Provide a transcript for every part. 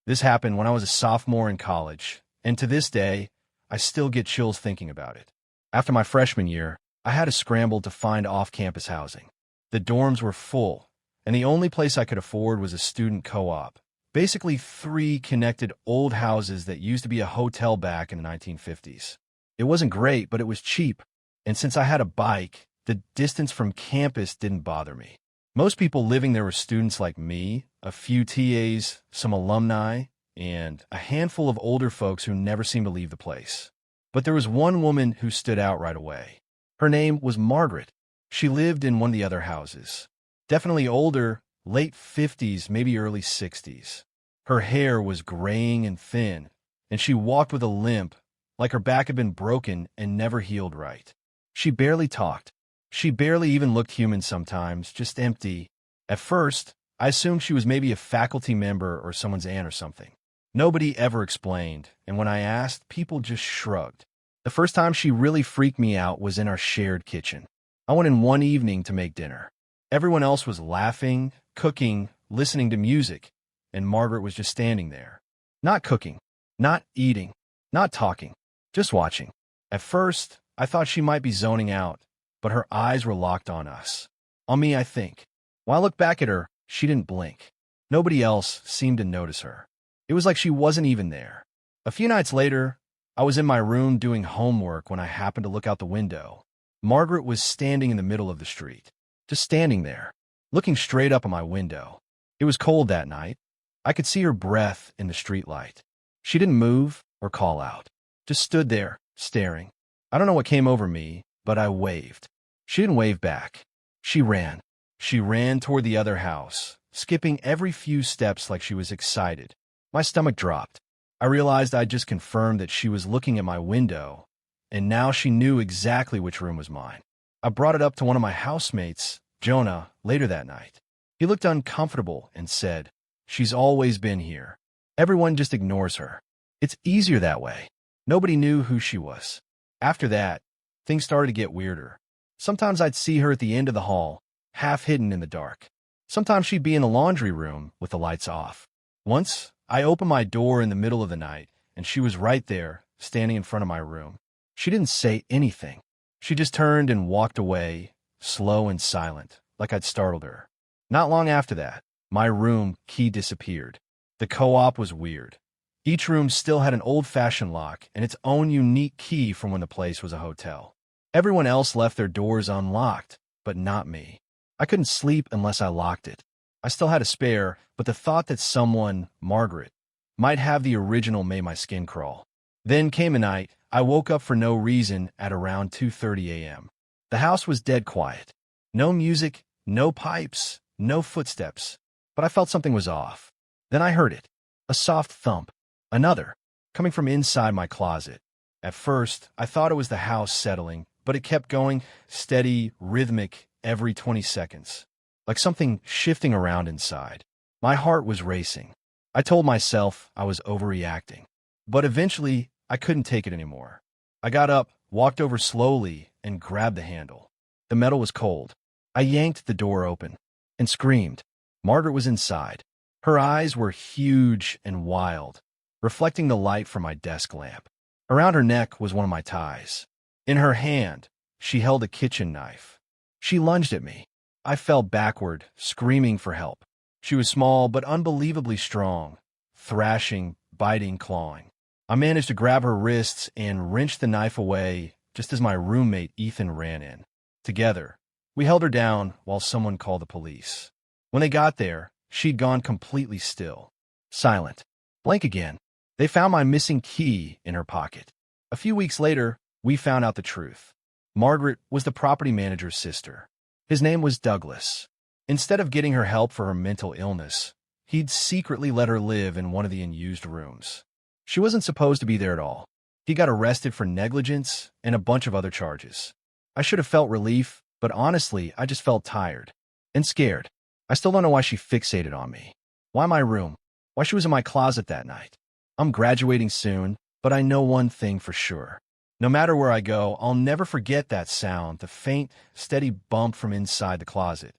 This happened when I was a sophomore in college, and to this day, I still get chills thinking about it. After my freshman year, I had to scramble to find off-campus housing. The dorms were full, and the only place I could afford was a student co-op. Basically three connected old houses that used to be a hotel back in the 1950s. It wasn't great, but it was cheap, and since I had a bike, the distance from campus didn't bother me. Most people living there were students like me, a few TAs, some alumni, and a handful of older folks who never seemed to leave the place. But there was one woman who stood out right away. Her name was Margaret. She lived in one of the other houses. Definitely older, late 50s, maybe early 60s. Her hair was graying and thin, and she walked with a limp, like her back had been broken and never healed right. She barely talked. She barely even looked human sometimes, just empty. At first, I assumed she was maybe a faculty member or someone's aunt or something. Nobody ever explained, and when I asked, people just shrugged. The first time she really freaked me out was in our shared kitchen. I went in one evening to make dinner. Everyone else was laughing, cooking, listening to music, and Margaret was just standing there. Not cooking, not eating, not talking, just watching. At first, I thought she might be zoning out, but her eyes were locked on us. On me, I think. When I looked back at her, she didn't blink. Nobody else seemed to notice her. It was like she wasn't even there. A few nights later, I was in my room doing homework when I happened to look out the window. Margaret was standing in the middle of the street, just standing there, looking straight up at my window. It was cold that night. I could see her breath in the streetlight. She didn't move or call out, just stood there, staring. I don't know what came over me, but I waved. She didn't wave back. She ran. She ran toward the other house, skipping every few steps like she was excited. My stomach dropped. I realized I'd just confirmed that she was looking at my window, and now she knew exactly which room was mine. I brought it up to one of my housemates, Jonah, later that night. He looked uncomfortable and said, "She's always been here. Everyone just ignores her. It's easier that way." Nobody knew who she was. After that, things started to get weirder. Sometimes I'd see her at the end of the hall, half hidden in the dark. Sometimes she'd be in the laundry room with the lights off. Once, I opened my door in the middle of the night, and she was right there, standing in front of my room. She didn't say anything. She just turned and walked away, slow and silent, like I'd startled her. Not long after that, my room key disappeared. The co-op was weird. Each room still had an old-fashioned lock and its own unique key from when the place was a hotel. Everyone else left their doors unlocked, but not me. I couldn't sleep unless I locked it. I still had a spare, but the thought that someone, Margaret, might have the original made my skin crawl. Then came a night I woke up for no reason at around 2:30 a.m. The house was dead quiet. No music, no pipes, no footsteps, but I felt something was off. Then I heard it, a soft thump, another, coming from inside my closet. At first, I thought it was the house settling, but it kept going, steady, rhythmic, every 20 seconds, like something shifting around inside. My heart was racing. I told myself I was overreacting, but eventually I couldn't take it anymore. I got up, walked over slowly, and grabbed the handle. The metal was cold. I yanked the door open and screamed. Margaret was inside. Her eyes were huge and wild, reflecting the light from my desk lamp. Around her neck was one of my ties. In her hand, she held a kitchen knife. She lunged at me. I fell backward, screaming for help. She was small but unbelievably strong, thrashing, biting, clawing. I managed to grab her wrists and wrench the knife away just as my roommate Ethan ran in. Together, we held her down while someone called the police. When they got there, she'd gone completely still, silent, blank again. They found my missing key in her pocket. A few weeks later, we found out the truth. Margaret was the property manager's sister. His name was Douglas. Instead of getting her help for her mental illness, he'd secretly let her live in one of the unused rooms. She wasn't supposed to be there at all. He got arrested for negligence and a bunch of other charges. I should have felt relief, but honestly, I just felt tired and scared. I still don't know why she fixated on me. Why my room? Why she was in my closet that night? I'm graduating soon, but I know one thing for sure. No matter where I go, I'll never forget that sound, the faint, steady bump from inside the closet,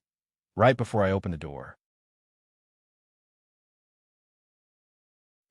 right before I open the door.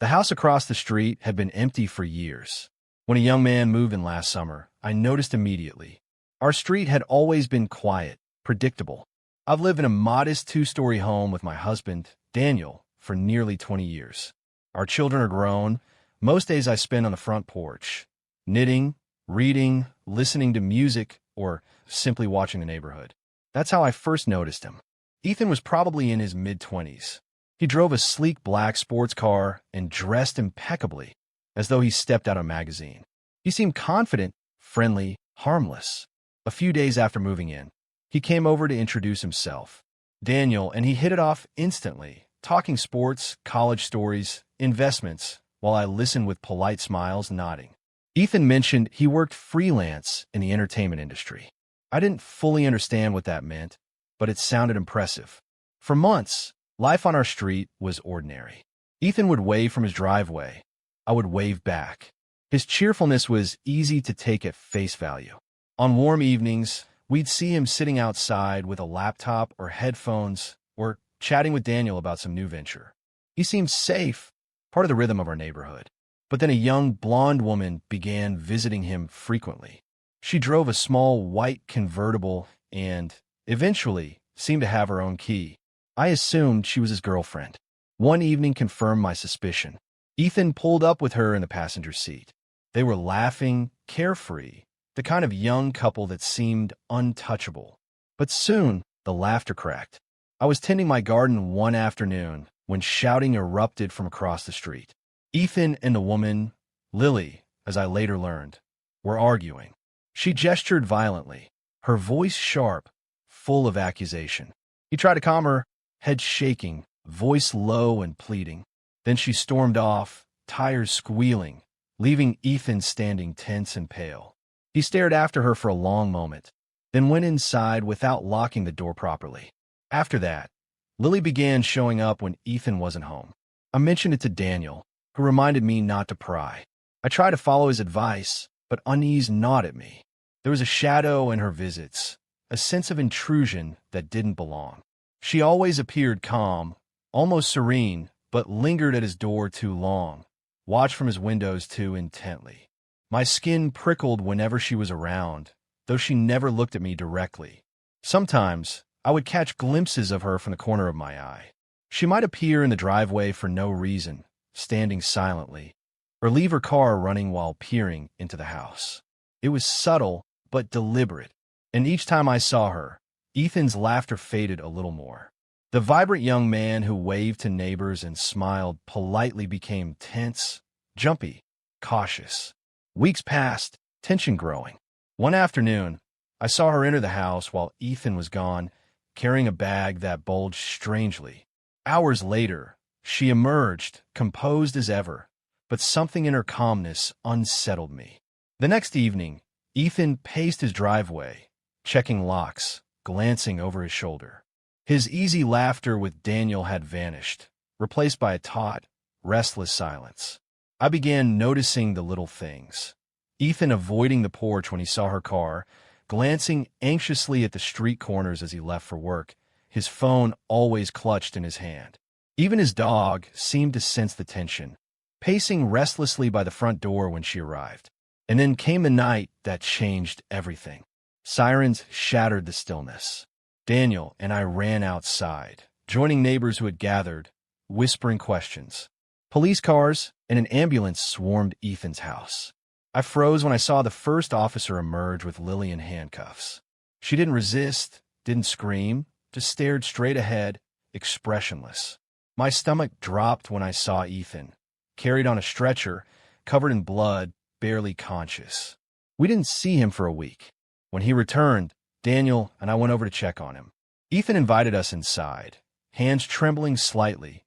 The house across the street had been empty for years. When a young man moved in last summer, I noticed immediately. Our street had always been quiet, predictable. I've lived in a modest two-story home with my husband, Daniel, for nearly 20 years. Our children are grown. Most days I spend on the front porch, knitting, reading, listening to music, or simply watching the neighborhood. That's how I first noticed him. Ethan was probably in his mid-20s. He drove a sleek black sports car and dressed impeccably, as though he stepped out of a magazine. He seemed confident, friendly, harmless. A few days after moving in, he came over to introduce himself, Daniel, and he hit it off instantly, talking sports, college stories, investments, while I listened with polite smiles, nodding. Ethan mentioned he worked freelance in the entertainment industry. I didn't fully understand what that meant, but it sounded impressive. For months, life on our street was ordinary. Ethan would wave from his driveway. I would wave back. His cheerfulness was easy to take at face value. On warm evenings, we'd see him sitting outside with a laptop or headphones or chatting with Daniel about some new venture. He seemed safe, part of the rhythm of our neighborhood. But then a young blonde woman began visiting him frequently. She drove a small white convertible and, eventually, seemed to have her own key. I assumed she was his girlfriend. One evening confirmed my suspicion. Ethan pulled up with her in the passenger seat. They were laughing, carefree, the kind of young couple that seemed untouchable. But soon, the laughter cracked. I was tending my garden one afternoon when shouting erupted from across the street. Ethan and the woman, Lily, as I later learned, were arguing. She gestured violently, her voice sharp, full of accusation. He tried to calm her, head shaking, voice low and pleading. Then she stormed off, tires squealing, leaving Ethan standing tense and pale. He stared after her for a long moment, then went inside without locking the door properly. After that, Lily began showing up when Ethan wasn't home. I mentioned it to Daniel, who reminded me not to pry. I tried to follow his advice, but unease gnawed at me. There was a shadow in her visits, a sense of intrusion that didn't belong. She always appeared calm, almost serene, but lingered at his door too long, watched from his windows too intently. My skin prickled whenever she was around, though she never looked at me directly. Sometimes, I would catch glimpses of her from the corner of my eye. She might appear in the driveway for no reason, standing silently, or leave her car running while peering into the house. It was subtle, but deliberate, and each time I saw her, Ethan's laughter faded a little more. The vibrant young man who waved to neighbors and smiled politely became tense, jumpy, cautious. Weeks passed, tension growing. One afternoon, I saw her enter the house while Ethan was gone, carrying a bag that bulged strangely. Hours later, she emerged, composed as ever, but something in her calmness unsettled me. The next evening, Ethan paced his driveway, checking locks, glancing over his shoulder. His easy laughter with Daniel had vanished, replaced by a taut, restless silence. I began noticing the little things. Ethan avoiding the porch when he saw her car, glancing anxiously at the street corners as he left for work, his phone always clutched in his hand. Even his dog seemed to sense the tension, pacing restlessly by the front door when she arrived. And then came the night that changed everything. Sirens shattered the stillness. Daniel and I ran outside, joining neighbors who had gathered, whispering questions. Police cars and an ambulance swarmed Ethan's house. I froze when I saw the first officer emerge with Lily in handcuffs. She didn't resist, didn't scream, just stared straight ahead, expressionless. My stomach dropped when I saw Ethan, carried on a stretcher, covered in blood, barely conscious. We didn't see him for a week. When he returned, Daniel and I went over to check on him. Ethan invited us inside, hands trembling slightly,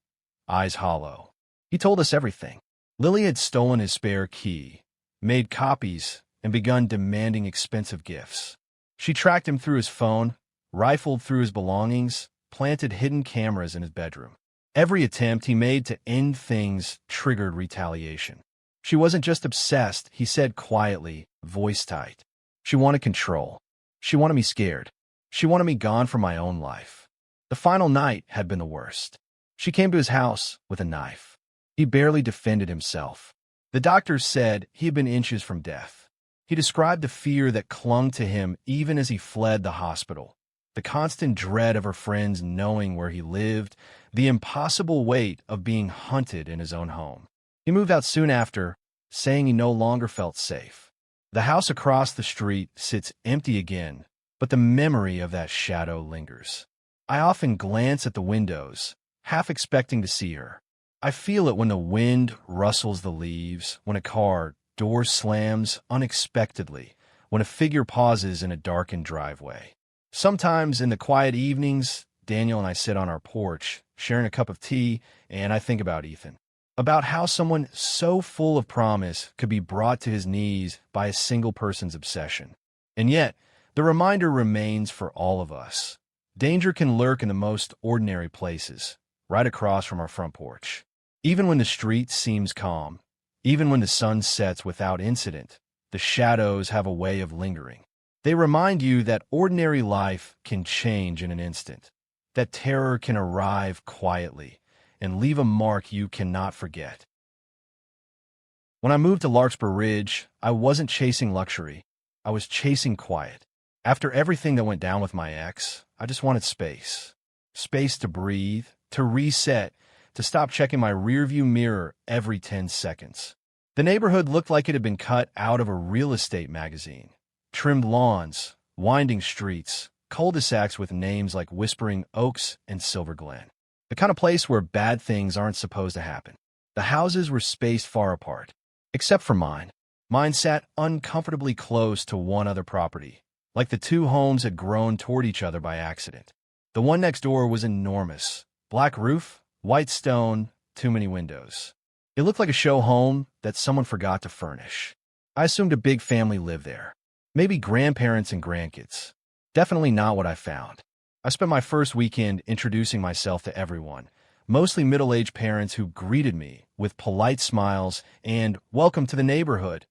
eyes hollow. He told us everything. Lily had stolen his spare key, made copies, and begun demanding expensive gifts. She tracked him through his phone, rifled through his belongings, planted hidden cameras in his bedroom. Every attempt he made to end things triggered retaliation. She wasn't just obsessed, he said quietly, voice tight. She wanted control. She wanted me scared. She wanted me gone from my own life. The final night had been the worst. She came to his house with a knife. He barely defended himself. The doctors said he had been inches from death. He described the fear that clung to him even as he fled the hospital, the constant dread of her friends knowing where he lived, the impossible weight of being hunted in his own home. He moved out soon after, saying he no longer felt safe. The house across the street sits empty again, but the memory of that shadow lingers. I often glance at the windows, half expecting to see her. I feel it when the wind rustles the leaves, when a car door slams unexpectedly, when a figure pauses in a darkened driveway. Sometimes in the quiet evenings, Daniel and I sit on our porch, sharing a cup of tea, and I think about Ethan. About how someone so full of promise could be brought to his knees by a single person's obsession. And yet, the reminder remains for all of us. Danger can lurk in the most ordinary places, right across from our front porch. Even when the street seems calm, even when the sun sets without incident, the shadows have a way of lingering. They remind you that ordinary life can change in an instant, that terror can arrive quietly and leave a mark you cannot forget. When I moved to Larkspur Ridge, I wasn't chasing luxury. I was chasing quiet. After everything that went down with my ex, I just wanted space. Space to breathe, to reset, to stop checking my rearview mirror every 10 seconds. The neighborhood looked like it had been cut out of a real estate magazine. Trimmed lawns, winding streets, cul-de-sacs with names like Whispering Oaks and Silver Glen. The kind of place where bad things aren't supposed to happen. The houses were spaced far apart, except for mine. Mine sat uncomfortably close to one other property, like the two homes had grown toward each other by accident. The one next door was enormous. Black roof, white stone, too many windows. It looked like a show home that someone forgot to furnish. I assumed a big family lived there. Maybe grandparents and grandkids. Definitely not what I found. I spent my first weekend introducing myself to everyone, mostly middle-aged parents who greeted me with polite smiles and "welcome to the neighborhood"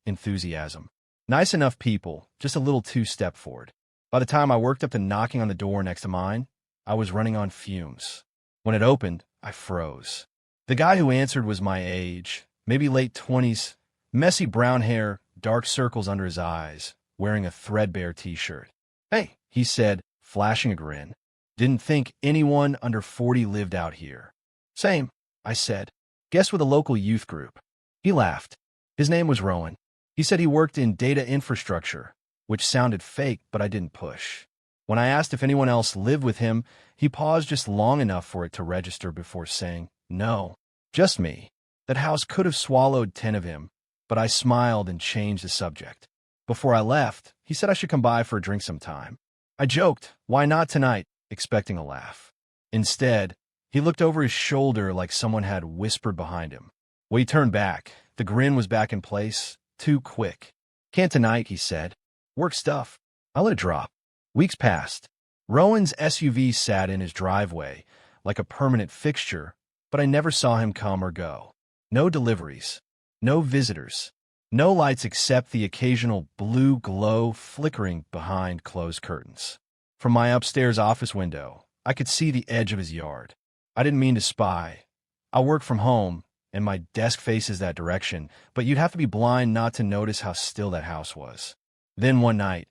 enthusiasm. Nice enough people, just a little two-step forward. By the time I worked up to knocking on the door next to mine, I was running on fumes. When it opened, I froze. The guy who answered was my age, maybe late 20s, messy brown hair, dark circles under his eyes, wearing a threadbare t-shirt. "Hey," he said, flashing a grin. "Didn't think anyone under 40 lived out here." "Same," I said. "Guess with a local youth group." He laughed. His name was Rowan. He said he worked in data infrastructure, which sounded fake, but I didn't push. When I asked if anyone else lived with him, he paused just long enough for it to register before saying, "No, just me." That house could have swallowed 10 of him, but I smiled and changed the subject. Before I left, he said I should come by for a drink sometime. I joked, "Why not tonight?" expecting a laugh. Instead, he looked over his shoulder like someone had whispered behind him. When he turned back, the grin was back in place, too quick. "Can't tonight," he said. "Work stuff." I let it drop. Weeks passed. Rowan's SUV sat in his driveway, like a permanent fixture, but I never saw him come or go. No deliveries, no visitors, no lights except the occasional blue glow flickering behind closed curtains. From my upstairs office window, I could see the edge of his yard. I didn't mean to spy. I work from home, and my desk faces that direction, but you'd have to be blind not to notice how still that house was. Then one night,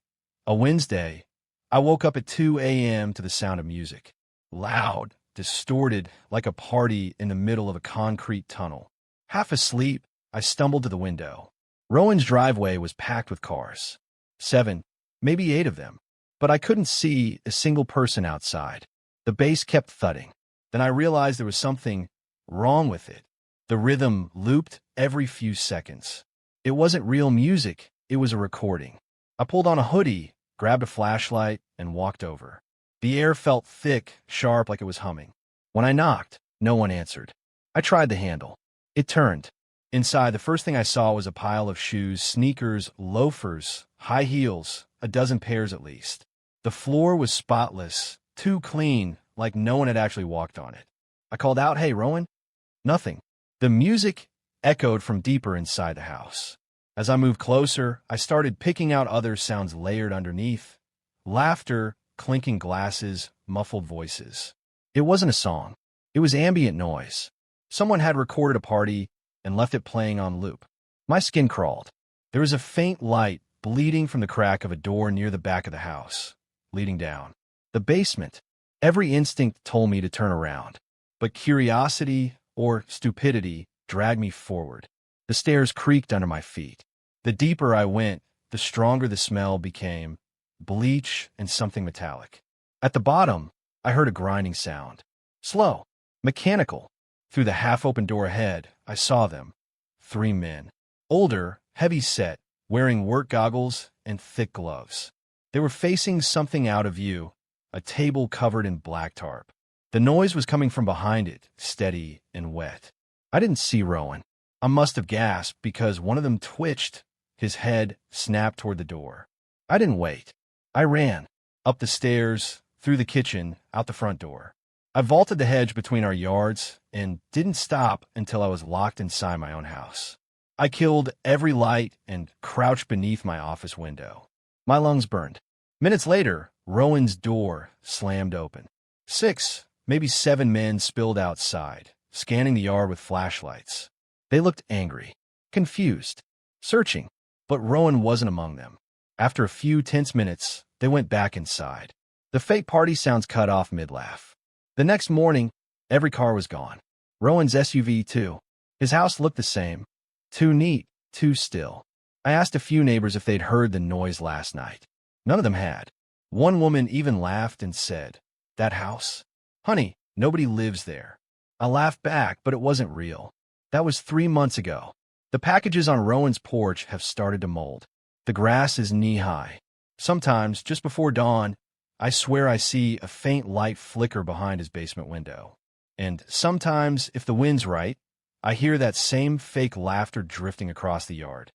a Wednesday, I woke up at 2 a.m. to the sound of music. Loud, distorted, like a party in the middle of a concrete tunnel. Half asleep, I stumbled to the window. Rowan's driveway was packed with cars. 7, maybe 8 of them. But I couldn't see a single person outside. The bass kept thudding. Then I realized there was something wrong with it. The rhythm looped every few seconds. It wasn't real music, it was a recording. I pulled on a hoodie, grabbed a flashlight, and walked over. The air felt thick, sharp, like it was humming. When I knocked, no one answered. I tried the handle. It turned. Inside, the first thing I saw was a pile of shoes, sneakers, loafers, high heels, a dozen pairs at least. The floor was spotless, too clean, like no one had actually walked on it. I called out, "Hey, Rowan?" Nothing. The music echoed from deeper inside the house. As I moved closer, I started picking out other sounds layered underneath. Laughter, clinking glasses, muffled voices. It wasn't a song. It was ambient noise. Someone had recorded a party and left it playing on loop. My skin crawled. There was a faint light bleeding from the crack of a door near the back of the house, leading down. The basement. Every instinct told me to turn around, but curiosity or stupidity dragged me forward. The stairs creaked under my feet. The deeper I went, the stronger the smell became, bleach and something metallic. At the bottom, I heard a grinding sound. Slow, mechanical. Through the half-open door ahead, I saw them. 3 men. Older, heavy-set, wearing work goggles and thick gloves. They were facing something out of view, a table covered in black tarp. The noise was coming from behind it, steady and wet. I didn't see Rowan. I must have gasped because one of them twitched. His head snapped toward the door. I didn't wait. I ran. Up the stairs, through the kitchen, out the front door. I vaulted the hedge between our yards and didn't stop until I was locked inside my own house. I killed every light and crouched beneath my office window. My lungs burned. Minutes later, Rowan's door slammed open. 6, maybe 7 men spilled outside, scanning the yard with flashlights. They looked angry, confused, searching, but Rowan wasn't among them. After a few tense minutes, they went back inside. The fake party sounds cut off mid-laugh. The next morning, every car was gone. Rowan's SUV, too. His house looked the same. Too neat, too still. I asked a few neighbors if they'd heard the noise last night. None of them had. One woman even laughed and said, "That house? Honey, nobody lives there." I laughed back, but it wasn't real. That was 3 months ago. The packages on Rowan's porch have started to mold. The grass is knee-high. Sometimes, just before dawn, I swear I see a faint light flicker behind his basement window. And sometimes, if the wind's right, I hear that same fake laughter drifting across the yard.